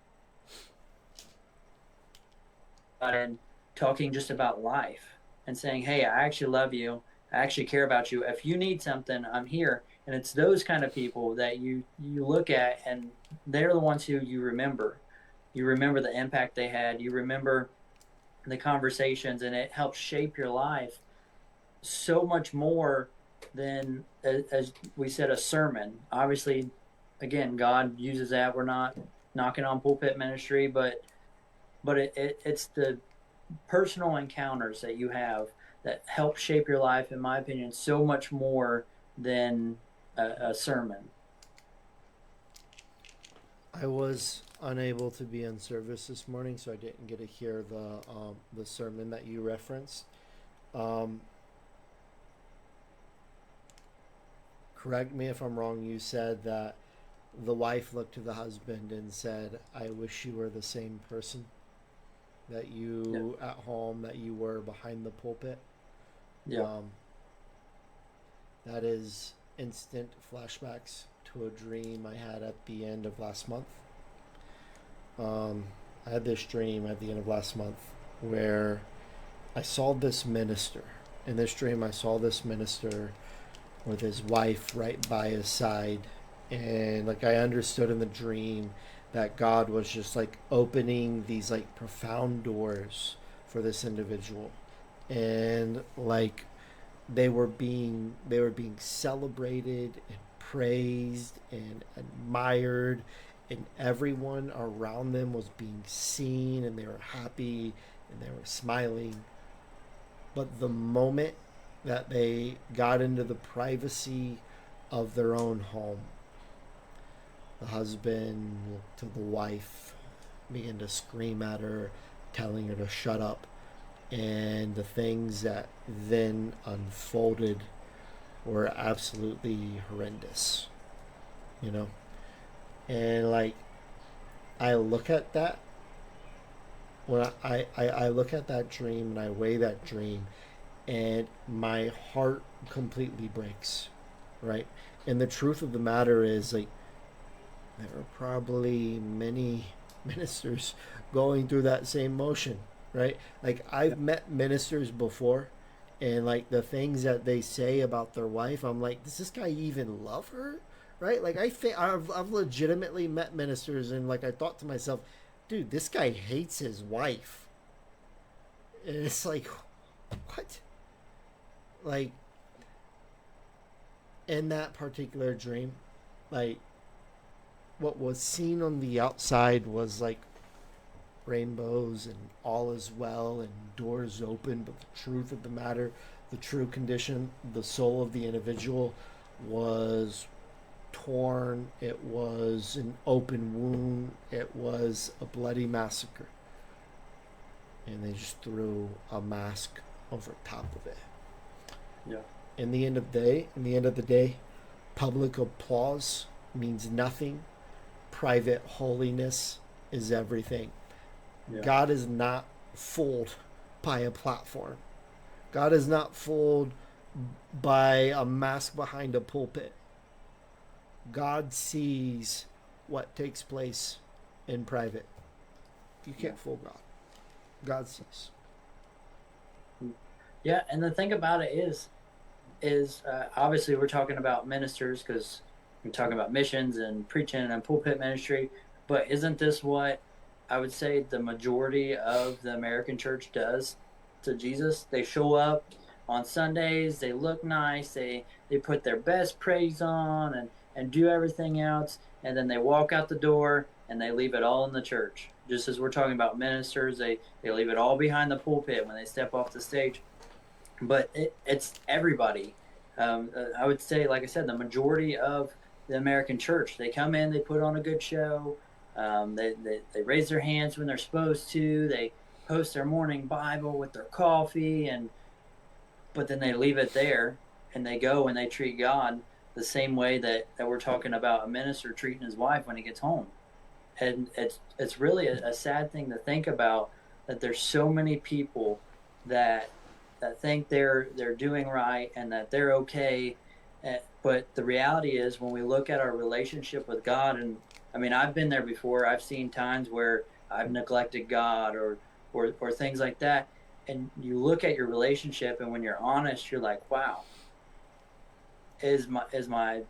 and talking just about life and saying, "Hey, I actually love you. I actually care about you. If you need something, I'm here." And it's those kind of people that you look at, and they're the ones who you remember. You remember the impact they had. You remember the conversations, and it helps shape your life so much more than, as we said, a sermon. Obviously, again, God uses that. We're not knocking on pulpit ministry, but it's the personal encounters that you have that help shape your life, in my opinion, so much more than a sermon. I was unable to be in service this morning, so I didn't get to hear the sermon that you referenced. Um, Correct me if I'm wrong. You said that the wife looked to the husband and said, "I wish you were the same person that Yeah. you at home that you were behind the pulpit." Yeah. Um, that is instant flashbacks to a dream I had at the end of last month. I had this dream at the end of last month where I saw this minister. In this dream, I saw this minister with his wife right by his side. And like I understood in the dream that God was just like opening these like profound doors for this individual. And like they were being celebrated and praised and admired, and everyone around them was being seen, and they were happy and they were smiling. But the moment that they got into the privacy of their own home, the husband looked to the wife, began to scream at her, telling her to shut up. And the things that then unfolded were absolutely horrendous. You know, And like I look at that when I look at that dream and I weigh that dream and my heart completely breaks, right? And the truth of the matter is like there are probably many ministers going through that same motion, right? Like Yeah. I've met ministers before and like the things that they say about their wife, I'm like, does this guy even love her? Right? Like I think I've legitimately met ministers and like I thought to myself, dude, this guy hates his wife. And it's like, what? Like in that particular dream, like what was seen on the outside was like rainbows and all is well and doors open, but the truth of the matter, the true condition, the soul of the individual was torn. It was an open wound. It was a bloody massacre. And they just threw a mask over top of it. Yeah. In the end of the day, public applause means nothing. Private holiness is everything. Yeah. God is not fooled by a platform. God is not fooled by a mask behind a pulpit. God sees what takes place in private. You Yeah. can't fool God. God sees. Yeah. And the thing about it is obviously we're talking about ministers because we're talking about missions and preaching and pulpit ministry. But isn't this what I would say the majority of the American church does to Jesus? They show up on Sundays, they look nice, they put their best praise on and do everything else, and then they walk out the door and they leave it all in the church. Just as we're talking about ministers, they leave it all behind the pulpit when they step off the stage, but it's everybody. I would say, like I said, the majority of the American church, they come in, they put on a good show, they raise their hands when they're supposed to, they post their morning Bible with their coffee, and but then they leave it there and they go and they treat God the same way that we're talking about a minister treating his wife when he gets home. And it's really a sad thing to think about that there's so many people that think they're doing right and that they're okay. But the reality is when we look at our relationship with God, and I mean I've been there before. I've seen times where I've neglected God or things like that. And you look at your relationship, and when you're honest, you're like, wow, is my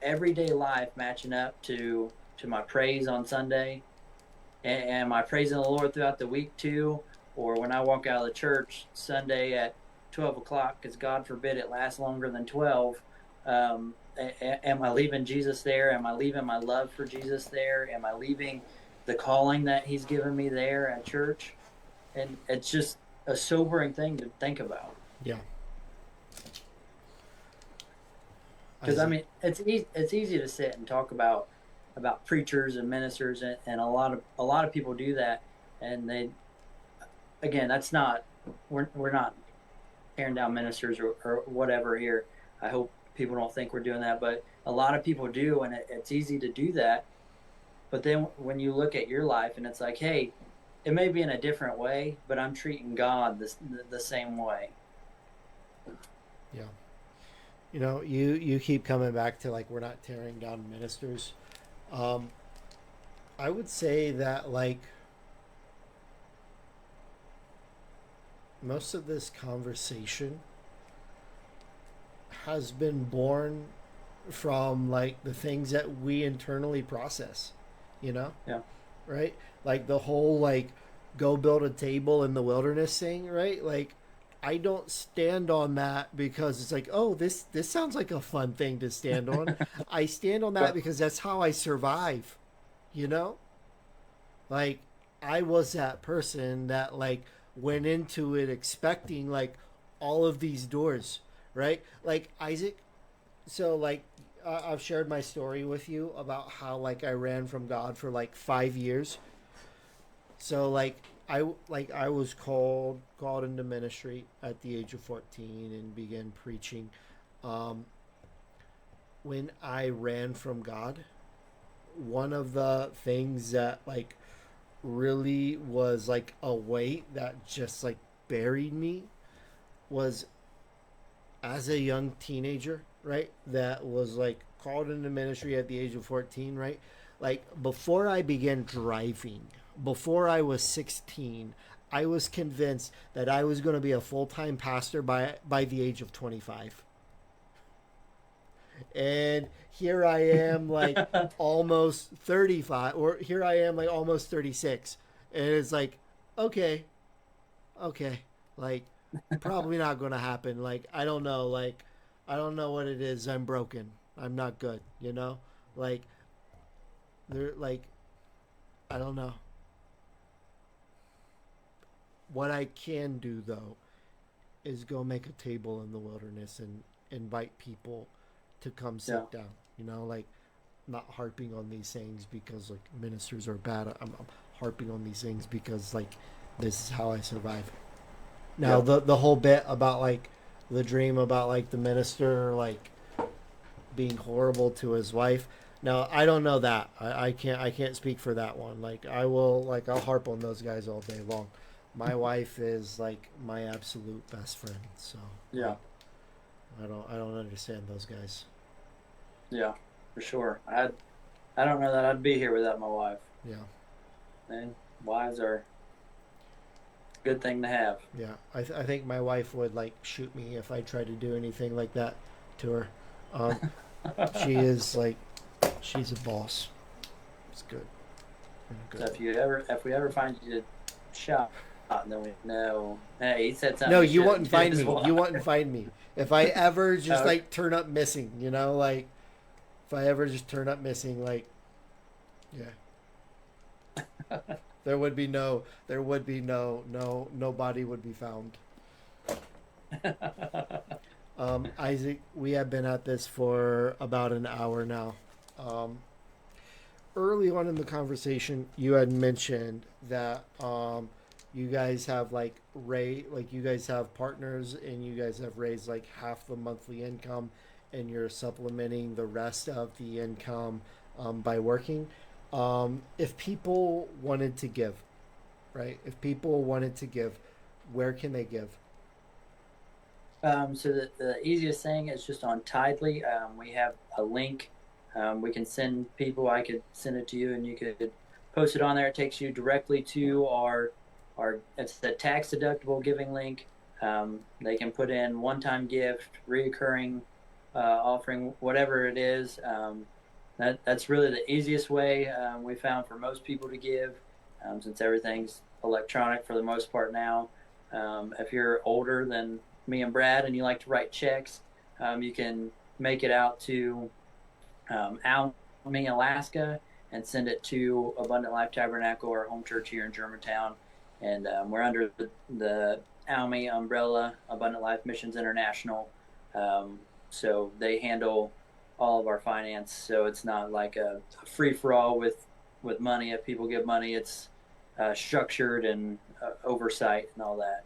everyday life matching up to my praise on Sunday? Am I praising the Lord throughout the week too? Or when I walk out of the church Sunday at 12 o'clock, because God forbid it lasts longer than 12, am I leaving Jesus there? Am I leaving my love for Jesus there? Am I leaving the calling that He's given me there at church? And it's just a sobering thing to think about. Yeah. Because I Isaac. mean, it's easy to sit and talk about preachers and ministers, and a lot of people do that, and they again, that's not we're not tearing down ministers or whatever here. I hope people don't think we're doing that, but a lot of people do, and it's easy to do that. But then when you look at your life, and it's like, hey, it may be in a different way, but I'm treating God the same way. Yeah. You know, you keep coming back to like we're not tearing down ministers. Um, I would say that like most of this conversation has been born from like the things that we internally process, you know? Yeah, Right? Like the whole like go build a table in the wilderness thing, right? Like I don't stand on that because it's like, oh, this sounds like a fun thing to stand on. I stand on that but because that's how I survive, you know? Like I was that person that like went into it expecting like all of these doors, right? Like Isaac, so like I've shared my story with you about how like I ran from God for like 5 years. So like I was called into ministry at the age of 14 and began preaching. Um, when I ran from God, one of the things that like really was like a weight that just like buried me was as a young teenager, right? That was like called into ministry at the age of 14, right? Like before I began driving, before I was 16, I was convinced that I was going to be a full-time pastor by the age of 25. And here I am like almost 35, or here I am like almost 36. And it's like, okay, okay, like probably not going to happen. Like I don't know, like I don't know what it is. I'm broken. I'm not good, you know? Like they're like I don't know. What I can do though is go make a table in the wilderness and invite people to come Yeah. sit down. You know, like not harping on these things because like ministers are bad. I'm harping on these things because like this is how I survive. Now Yep. the whole bit about like the dream about like the minister like being horrible to his wife. Now I don't know that. I can't speak for that one. Like I will like I'll harp on those guys all day long. My wife is like my absolute best friend. So Yeah. like I don't understand those guys. Yeah. For sure. I don't know that I'd be here without my wife. Yeah. And wives are a good thing to have. Yeah, I think my wife would like shoot me if I tried to do anything like that to her. Um, she is like, she's a boss. It's good. So Good. if we ever find you to shot, then we know. Hey, he said something No, he you shouldn't wouldn't to find his me. You wife. wouldn't find me if I ever just Okay. like turn up missing. You know, like if I ever just turn up missing, like yeah, there would be nobody would be found. Isaac, we have been at this for about an hour now. Um, Early on in the conversation, you had mentioned that you guys have like you guys have partners and you guys have raised like half the monthly income, and you're supplementing the rest of the income by working. If people wanted to give, right? If people wanted to give, where can they give? So the easiest thing is just on Tidely. We have a link. We can send people. I could send it to you, and you could post it on there. It takes you directly to our. It's the tax deductible giving link. They can put in one time gift, reoccurring offering, whatever it is. That's really the easiest way we found for most people to give, since everything's electronic for the most part now. If you're older than me and Brad and you like to write checks, you can make it out to Almy, Alaska, and send it to Abundant Life Tabernacle, our home church here in Germantown. And we're under the Almy umbrella, Abundant Life Missions International. So they handle all of our finance. So it's not like a free for all with money. If people give money, it's structured and oversight and all that.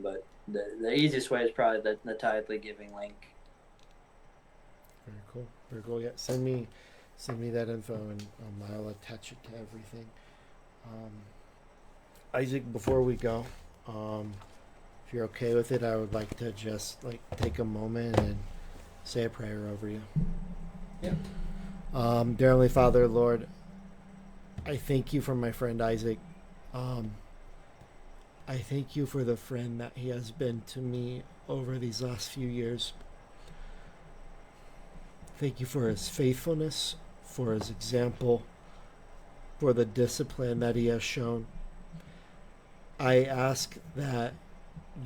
But the easiest way is probably the Tidely giving link. Very cool. Very cool. Yeah, send me that info, and I'll attach it to everything. Um, Isaac, before we go, um, if you're okay with it, I would like to just like take a moment and say a prayer over you. Yeah. Dear Heavenly Father, Lord, I thank you for my friend Isaac. Um, I thank you for the friend that he has been to me over these last few years. Thank you for his faithfulness, for his example, for the discipline that he has shown. I ask that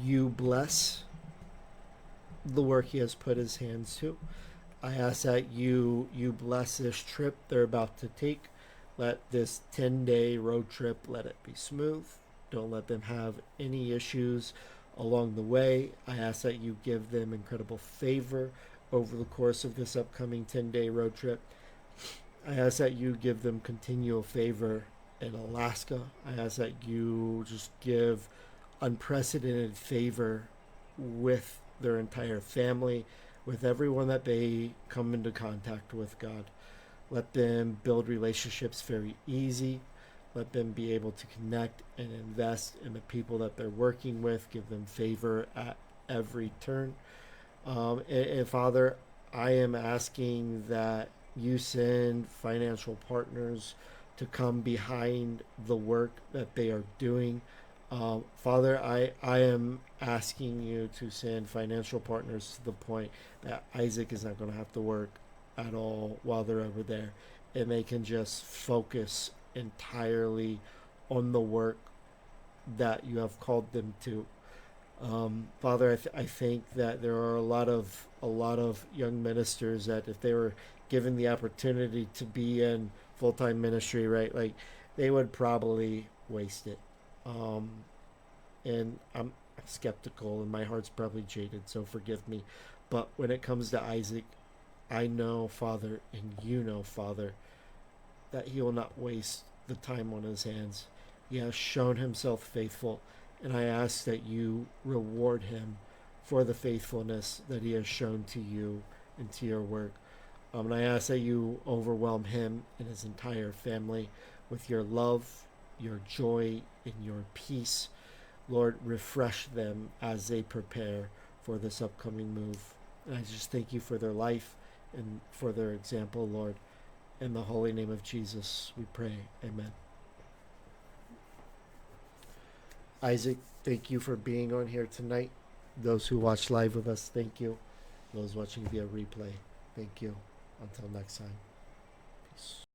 you bless the work he has put his hands to. I ask that you bless this trip they're about to take. Let this 10-day road trip, let it be smooth. Don't let them have any issues along the way. I ask that you give them incredible favor over the course of this upcoming 10-day road trip. I ask that you give them continual favor in Alaska. I ask that you just give unprecedented favor with their entire family, with everyone that they come into contact with, God. Let them build relationships very easy. Let them be able to connect and invest in the people that they're working with. Give them favor at every turn. And Father, I am asking that you send financial partners to come behind the work that they are doing. Father, I am asking you to send financial partners to the point that Isaac is not going to have to work at all while they're over there. And they can just focus entirely on the work that you have called them to. Father, I think that there are a lot of young ministers that if they were given the opportunity to be in full time ministry, right, like they would probably waste it. Um, and I'm skeptical, and my heart's probably jaded, so forgive me. But when it comes to Isaac, I know, Father, and you know, Father, that he will not waste the time on his hands. He has shown himself faithful, and I ask that you reward him for the faithfulness that he has shown to you and to your work. And I ask that you overwhelm him and his entire family with your love, your joy, and your peace. Lord, refresh them as they prepare for this upcoming move. And I just thank you for their life and for their example, Lord. In the holy name of Jesus, we pray. Amen. Isaac, thank you for being on here tonight. Those who watch live with us, thank you. Those watching via replay, thank you. Until next time. Peace.